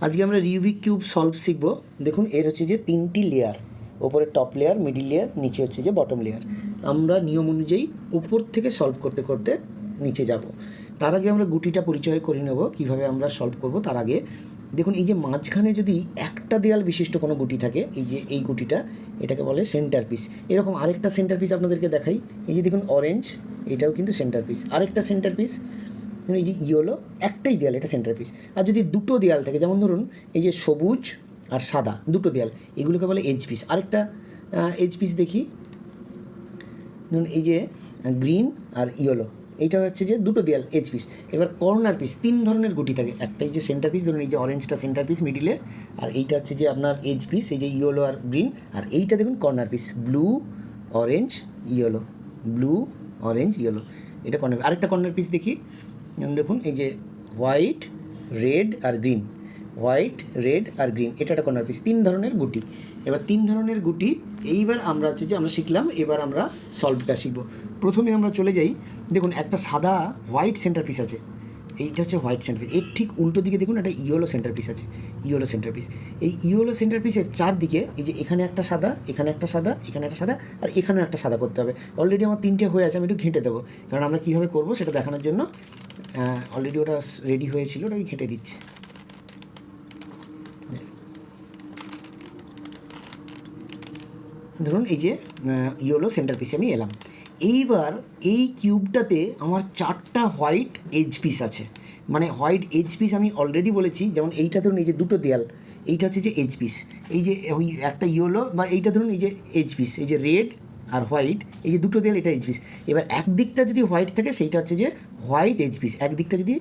আজকে আমরা রিউবিক cube solve শিখব। দেখুন এর হচ্ছে যে তিনটি লেয়ার, ওপরে টপ লেয়ার, মিডিল লেয়ার, নিচে হচ্ছে যে বটম লেয়ার। আমরা নিয়ম অনুযায়ী উপর থেকে সলভ করতে করতে নিচে যাব। তার আগে আমরা গুটিটা পরিচয় করে নেব কীভাবে আমরা সলভ করব। তার আগে দেখুন এই যে মাঝখানে যদি একটা দেয়াল বিশিষ্ট কোনো গুটি থাকে, এই যে এই গুটিটা, এটাকে বলে সেন্টার পিস। এরকম আরেকটা সেন্টার পিস আপনাদেরকে দেখাই। এই যে দেখুন অরেঞ্জ, এটাও কিন্তু সেন্টার পিস। আরেকটা সেন্টার পিস, এই যে ইয়েলো, একটাই দেয়াল, এটা সেন্টার পিস। আর যদি দুটো দেয়াল থাকে, যেমন ধরুন এই যে সবুজ আর সাদা দুটো দেয়াল, এগুলোকে বলে এজ পিস। আরেকটা এজ পিস দেখি, ধরুন এই যে গ্রিন আর ইয়েলো, এইটা হচ্ছে যে দুটো দেয়াল এজ পিস। এবার কর্নার পিস, তিন ধরনের গুটি থাকে। একটাই যে সেন্টার পিস, ধরুন এই যে অরেঞ্জটা সেন্টার পিস মিডিলে, আর এইটা হচ্ছে যে আপনার এজ পিস, এই যে ইয়েলো আর গ্রিন। আর এইটা দেখুন corner piece, blue orange yellow, blue orange yellow, এটা কর্নার। আরেকটা কর্নার পিস দেখি, দেখুন এই যে হোয়াইট রেড আর গ্রিন, হোয়াইট রেড আর গ্রিন, এটা একটা কর্নার পিস। তিন ধরনের গুটি। এবার তিন ধরনের গুটি এইবার আমরা হচ্ছে যে আমরা শিখলাম। এবার আমরা সলভটা শিখব। প্রথমে আমরা চলে যাই, দেখুন একটা সাদা হোয়াইট সেন্টার পিস আছে, এইটা হচ্ছে হোয়াইট সেন্টার পিস। এর ঠিক উল্টো দিকে দেখুন একটা ইয়েলো সেন্টার পিস আছে, ইয়েলো সেন্টার পিস। এই ইয়েলো সেন্টার পিসের চারদিকে এই যে এখানে একটা সাদা, এখানে একটা সাদা, এখানে একটা সাদা, আর এখানেও একটা সাদা করতে হবে। অলরেডি আমার তিনটে হয়ে আছে, আমি একটু ঘেঁটে দেবো, কারণ আমরা কীভাবে করবো সেটা দেখানোর জন্য। অলরেডি ওটা রেডি হয়েছিল, ওটাকে ঘেঁটে দিচ্ছি। ধরুন এই যে ইয়েলো সেন্টার পিসে আমি এলাম। এইবার এই কিউবটাতে আমার চারটা হোয়াইট এজ পিস আছে, মানে হোয়াইট এজ পিস আমি অলরেডি বলেছি। যেমন এইটা ধরুন এই যে দুটো দেয়াল, এইটা হচ্ছে যে এজ পিস। এই যে ওই একটা ইয়েলো বা এইটা ধরুন এই যে এজ পিস, এই যে রেড আর হোয়াইট, এই যে দুটো দেয়াল, এটা এজ পিস। এবার একদিকটা যদি হোয়াইট থাকে সেইটা হচ্ছে যে হোয়াইট এজ পিস, একদিকটা যদি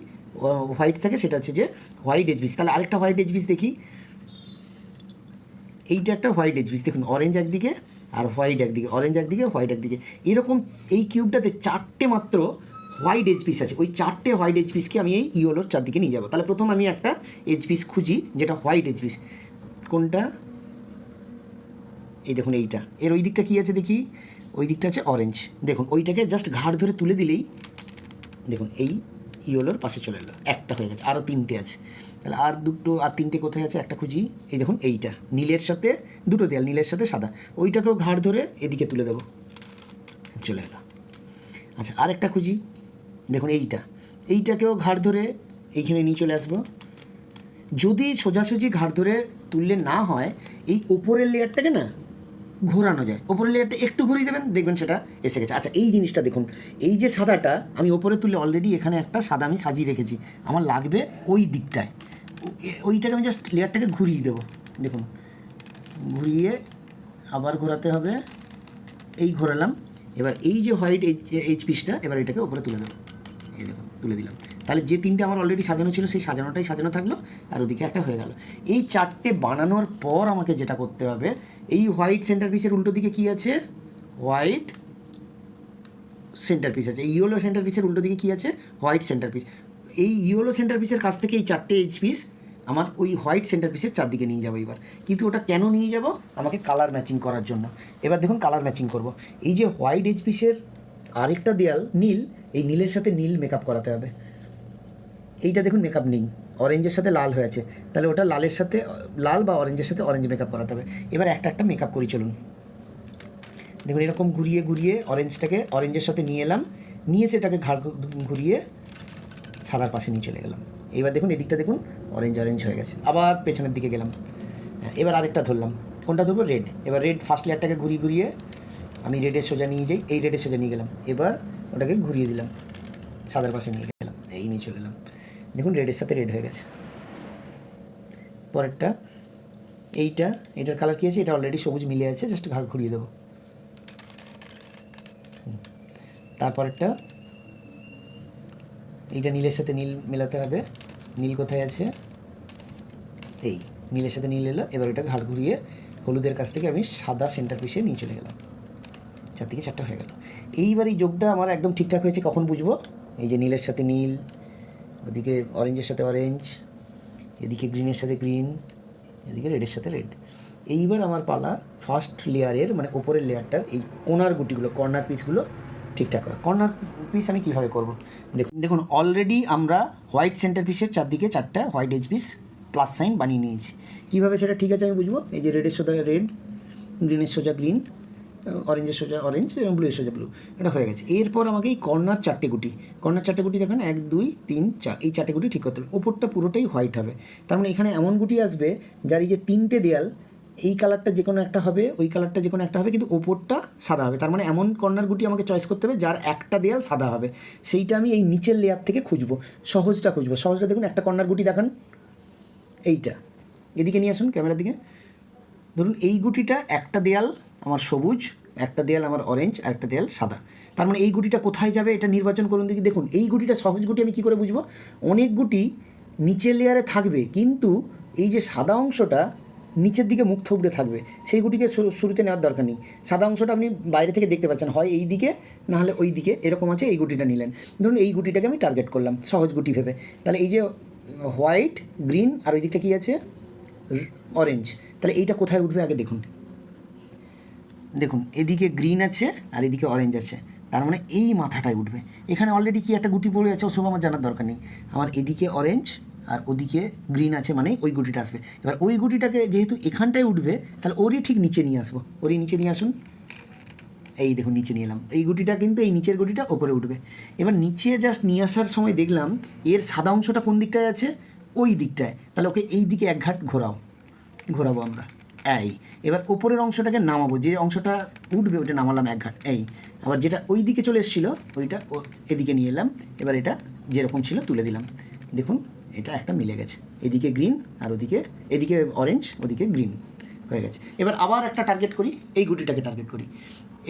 হোয়াইট থাকে সেটা হচ্ছে যে হোয়াইট এজ পিস। তাহলে আরেকটা হোয়াইট এজ পিস দেখি, এইটা একটা হোয়াইট এজ পিস। দেখুন অরেঞ্জ একদিকে আর হোয়াইট একদিকে, অরেঞ্জ একদিকে হোয়াইট একদিকে। এরকম এই কিউবটাতে চারটে মাত্র হোয়াইট এজ পিস আছে। ওই চারটে হোয়াইট এজ পিসকে আমি এই ইয়েলোর চারদিকে নিয়ে যাবো। তাহলে প্রথম আমি একটা এজ পিস খুঁজি যেটা হোয়াইট এজ পিস। কোনটা? এই দেখুন এইটা। এর ওই দিকটা কী আছে দেখি, ওই দিকটা আছে অরেঞ্জ। দেখুন ওইটাকে জাস্ট ঘাড় ধরে তুলে দিলেই দেখুন এই ইয়েলোর পাশে চলে এলো, একটা হয়ে গেছে। আরও তিনটে আছে, তাহলে আর দুটো, আর তিনটে কোথায় আছে একটা খুঁজি। এই দেখুন এইটা নীলের সাথে দুটো দেয়াল, নীলের সাথে সাদা, ওইটাকেও ঘাড় ধরে এদিকে তুলে দেবো, চলে এলো। আচ্ছা আর একটা খুঁজি, দেখুন এইটাকেও ঘাড় ধরে এইখানে নিয়ে চলে আসবো। যদি সোজাসুজি ঘাড় ধরে তুললে না হয়, এই ওপরের লেয়ারটাকে না ঘোরানো যায়, ওপরের লেয়ারটা একটু ঘুরিয়ে দেবেন, দেখবেন সেটা এসে গেছে। আচ্ছা এই জিনিসটা দেখুন, এই যে সাদাটা আমি ওপরে তুলে অলরেডি এখানে একটা সাদা আমি সাজিয়ে রেখেছি, আমার লাগবে ওই দিকটায়। ওইটাকে আমি জাস্ট লেয়ারটাকে ঘুরিয়ে দেবো। দেখুন ঘুরিয়ে আবার ঘোরাতে হবে, এই ঘোরালাম। এবার এই যে হোয়াইট এইচ পিসটা, এবার এটাকে ওপরে তুলে দেবো। এই দেখুন তুলে দিলাম। তাহলে যে তিনটে আমার অলরেডি সাজানো ছিল সেই সাজানোটাই সাজানো থাকলো, আর ওদিকে একটা হয়ে গেল। এই চারটে বানানোর পর আমাকে যেটা করতে হবে, এই হোয়াইট সেন্টার পিসের উল্টো দিকে কী আছে, হোয়াইট সেন্টার পিস আছে। এই ইয়েলো সেন্টার পিসের উল্টো দিকে কী আছে, হোয়াইট সেন্টার পিস। এই ইয়েলো সেন্টার পিসের কাছ থেকে এই চারটে এইচ পিস আমার ওই হোয়াইট সেন্টার পিসের চারদিকে নিয়ে যাবো এবার। কিন্তু ওটা কেন নিয়ে যাব, আমাকে কালার ম্যাচিং করার জন্য। এবার দেখুন কালার ম্যাচিং করব। এই যে হোয়াইট এইচ পিসের আরেকটা দেয়াল নীল, এই নীলের সাথে নীল মেকআপ করাতে হবে। এইটা দেখুন মেকআপ নেই, অরেঞ্জের সাথে লাল হয়েছে, তাহলে ওটা লালের সাথে লাল বা অরেঞ্জের সাথে অরেঞ্জ মেকআপ করাতে হবে। এবার একটা একটা মেকআপ করি চলুন। দেখুন এরকম ঘুরিয়ে ঘুরিয়ে অরেঞ্জটাকে অরেঞ্জের সাথে নিয়ে এলাম, নিয়ে সেটাকে ঘাড় ঘুরিয়ে সাদার পাশে নিয়ে চলে গেলাম। এবার দেখুন এদিকটা দেখুন অরেঞ্জ অরেঞ্জ হয়ে গেছে। আবার পেছনের দিকে গেলাম, এবার আরেকটা ধরলাম। কোনটা ধরবো? রেড। এবার রেড ফার্স্ট লেয়ারটাকে ঘুরিয়ে ঘুরিয়ে আমি রেডের সোজা নিয়ে যাই, এই রেডের সোজা নিয়ে গেলাম। এবার ওটাকে ঘুরিয়ে দিলাম, সাদার পাশে নিয়ে গেলাম, এই নিয়ে চলে এলাম। দেখুন রেডের সাথে রেড হয়ে গেছে। পরেরটা এইটার কালার কী আছে, এটা অলরেডি সবুজ মিলে আছে, জাস্ট ঘাড় ঘুরিয়ে দেবো। তারপরেরটা এইটা নীলের সাথে নীল মেলাতে হবে। নীল কোথায় আছে, এই নীলের সাথে নীল এলো। এবার ওটা ঘাড় ঘুরিয়ে হলুদের কাছ থেকে আমি সাদা সেন্টার পিসে নিয়ে চলে গেলাম। চারদিকে চারটা হয়ে গেল। এইবার এই যোগটা আমার একদম ঠিকঠাক হয়েছে কখন বুঝবো, এই যে নীলের সাথে নীল, ওদিকে অরেঞ্জের সাথে অরেঞ্জ, এদিকে গ্রিনের সাথে গ্রিন, এদিকে রেডের সাথে রেড। এইবার আমার পালা ফার্স্ট লেয়ারের মানে ওপরের লেয়ারটার এই কোনার গুটিগুলো, কর্নার পিসগুলো ঠিকঠাক করা। কর্নার পিস আমি কীভাবে করব, দেখুন অলরেডি আমরা হোয়াইট সেন্টার পিসের চারদিকে চারটা white edge piece plus sign বানিয়ে নিয়েছি। কীভাবে সেটা ঠিক আছে আমি বুঝবো? এই যে রেডের সোজা রেড, গ্রিনের সোজা গ্রিন, অরেঞ্জের সোজা অরেঞ্জ এবং ব্লুয়ের সোজা ব্লু, এটা হয়ে গেছে। এরপর আমাকে এই কর্নার চারটে গুটি দেখেন 1 2 3 4, এই চারটে গুটি ঠিক করতে হবে। ওপরটা পুরোটাই হোয়াইট হবে, তার মানে এখানে এমন গুটি আসবে যার এই যে 3টে দেয়াল, এই কালারটা যে কোনো একটা হবে, ওই কালারটা যে কোনো একটা হবে, কিন্তু ওপরটা সাদা হবে। তার মানে এমন কর্নার গুটি আমাকে চয়েস করতে হবে যার একটা দেয়াল সাদা হবে। সেইটা আমি এই নিচের লেয়ার থেকে খুঁজবো, সহজটা দেখুন একটা কর্নার গুটি দেখান, এইটা এদিকে নিয়ে আসুন ক্যামেরার দিকে। ধরুন এই গুটিটা একটা দেয়াল আমার সবুজ, একটা দেয়াল আমার অরেঞ্জ, আর একটা দেয়াল সাদা। তার মানে এই গুটিটা কোথায় যাবে এটা নির্বাচন করুন দেখি। দেখুন এই গুটিটা সহজ গুটি আমি কী করে বুঝবো? অনেক গুটি নিচের লেয়ারে থাকবে, কিন্তু এই যে সাদা অংশটা নিচের দিকে মুখ থুবড়ে থাকবে, সেই গুটিকে শুরুতে নেওয়ার দরকার নেই। সাদা অংশটা আপনি বাইরে থেকে দেখতে পাচ্ছেন, হয় এই দিকে না হলে ওই দিকে, এরকম আছে। এই গুটিটা নিলেন, ধরুন এই গুটিটাকে আমি টার্গেট করলাম সহজ গুটি ভেবে। তাহলে এই যে হোয়াইট, গ্রিন, আর ওই দিকটা কী আছে অরেঞ্জ, তাহলে এইটা কোথায় উঠবে আগে দেখুন। দেখুন এদিকে গ্রিন আছে আর এদিকে অরেঞ্জ আছে, তার মানে এই মাথাটায় উঠবে। এখানে অলরেডি কি একটা গুটি পড়ে আছে, ওসব আমার জানার দরকার নেই। আমার এদিকে অরেঞ্জ আর ওদিকে গ্রিন আছে, মানে ওই গুটিটা আসবে। এবার ওই গুটিটাকে যেহেতু এখানটায় উঠবে, তাহলে ওরই ঠিক নিচে নিয়ে আসবো। ওরই নিচে নিয়ে আসুন, এই দেখুন নিচে নিয়ে এলাম। এই গুটিটা কিন্তু এই নিচের গুটিটা ওপরে উঠবে। এবার নিচে জাস্ট নিয়ে আসার সময় দেখলাম এর সাদা অংশটা কোন দিকটায় আছে, ওই দিকটায়। তাহলে ওকে এই দিকে এক ঘাট ঘোরাবো আমরা, এই। এবার ওপরের অংশটাকে নামাবো, যে অংশটা উঠবে ওইটা নামালাম এক ঘাট, এই। আবার যেটা ওই দিকে চলে এসেছিলো ওইটা এদিকে নিয়ে এলাম। এবার এটা যেরকম ছিল তুলে দিলাম। দেখুন এটা একটা মিলে গেছে, এদিকে গ্রিন আর এদিকে অরেঞ্জ, ওদিকে গ্রিন হয়ে গেছে। এবার আবার একটা টার্গেট করি, এই গুটিটাকে টার্গেট করি।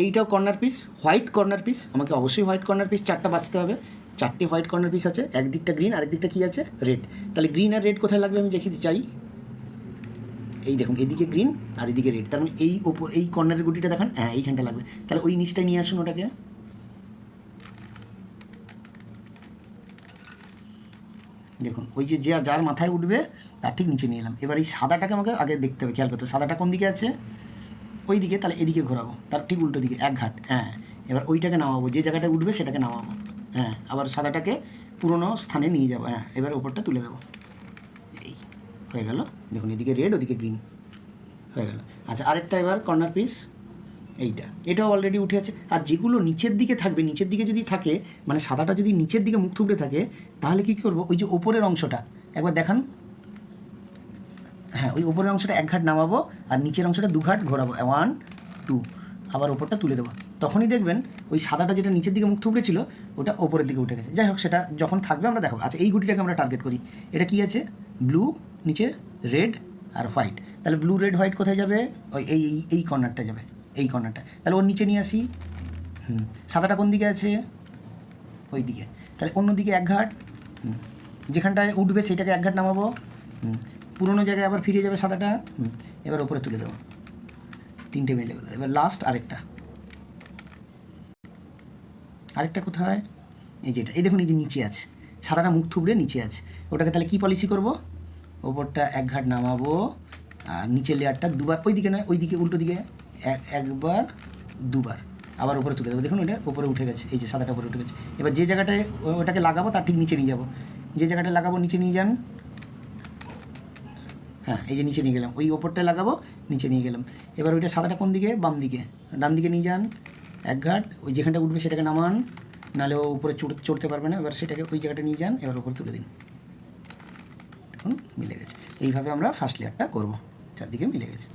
এইটাও corner piece, white corner piece, আমাকে অবশ্যই হোয়াইট কর্নার পিস 4টা বাঁচতে হবে। 4টে হোয়াইট কর্নার পিস আছে, একদিকটা গ্রিন আর একদিকটা কী আছে রেড। তাহলে গ্রিন আর রেড কোথায় লাগবে আমি দেখিতে চাই। এই দেখুন এদিকে গ্রিন আর এদিকে রেড, তার মানে এই ওপর এই কর্নারের গুটিটা দেখান, হ্যাঁ এইখানটা লাগবে। তাহলে ওই নিচটায় নিয়ে আসুন ওটাকে। দেখুন ওই যে যার মাথায় উঠবে তার ঠিক নিচে নিয়ে এলাম। এবার এই সাদাটাকে আমাকে আগে দেখতে হবে, খেয়াল করতে হবে সাদাটা কোন দিকে আছে, ওই দিকে। তাহলে এদিকে ঘোরাবো, তার ঠিক উল্টো দিকে এক ঘাট, হ্যাঁ। এবার ওইটাকে নামাবো, যে জায়গাটায় উঠবে সেটাকে নামাবো, হ্যাঁ। আবার সাদাটাকে পুরনো স্থানে নিয়ে যাবো, হ্যাঁ। এবার ওপরটা তুলে দেবো, এই হয়ে গেল। দেখুন এদিকে রেড ওদিকে গ্রিন হয়ে গেল। আচ্ছা আরেকটা এবার কর্নার পিস, এটাও অলরেডি উঠে আছে। আর যেগুলো নিচের দিকে থাকবে, নিচের দিকে যদি থাকে, মানে সাদাটা যদি নিচের দিকে মুখ থুবড়ে থাকে, তাহলে কী করবো, ওই যে ওপরের অংশটা একবার দেখান, হ্যাঁ ওই ওপরের অংশটা এক ঘাট নামাবো আর নিচের অংশটা 2 ঘাট ঘোরাবো, 1 2, আবার ওপরটা তুলে দেবো। তখনই দেখবেন ওই সাদাটা যেটা নিচের দিকে মুখ থুবড়ে ছিল ওটা ওপরের দিকে উঠে গেছে। যাই হোক সেটা যখন থাকবে আমরা দেখাবো। আচ্ছা এই গুটিটাকে আমরা টার্গেট করি, এটা কি আছে ব্লু, নিচে রেড আর হোয়াইট। তাহলে ব্লু রেড হোয়াইট কোথায় যাবে, ওই এই কর্নারটা যাবে, এই কর্নারটা। তাহলে ওর নিচে নিয়ে আসি, সাদাটা কোন দিকে আছে, ওই দিকে। তাহলে অন্য দিকে এক ঘাট, যেখানটায় উঠবে সেটাকে এক ঘাট নামাবো, পুরোনো জায়গায় আবার ফিরে যাবে সাদাটা, এবার ওপরে তুলে দেবো। 3টে মিলে গেলো। এবার লাস্ট আরেকটা কোথায়, এই যেটা, এই দেখুন এই যে নিচে আছে, সাদাটা মুখ থুবড়ে নিচে আছে। ওটাকে তাহলে কী পলিসি করবো, ওপরটা এক ঘাট নামাবো আর নিচের লেয়ারটা 2বার, ওই দিকে নয় ওই দিকে উল্টো দিকে একবার 2বার, আবার উপরে তুলে দেবো। দেখুন ওটা উপরে উঠে গেছে, এই যে সাদাটা উপরে উঠে গেছে। এবার যে জায়গাটায় ওটাকে লাগাবো তার ঠিক নিচে নিয়ে যাবো, যে জায়গাটায় লাগাবো নিচে নিয়ে যান, হ্যাঁ এই যে নিচে নিয়ে গেলাম, ওই ওপরটায় লাগাবো নিচে নিয়ে গেলাম। এবার ওইটা সাদাটা কোন দিকে, বাম দিকে, ডান দিকে নিয়ে যান এক ঘাট, ওই যেখানটা উঠবে সেটাকে নামান, নাহলে ও উপরে চড়তে পারবে না। এবার সেটাকে ওই জায়গাটা নিয়ে যান, এবার উপরে তুলে দিন, দেখুন মিলে গেছে। এইভাবে আমরা ফার্স্ট লেয়ারটা করবো, চারদিকে মিলে গেছে।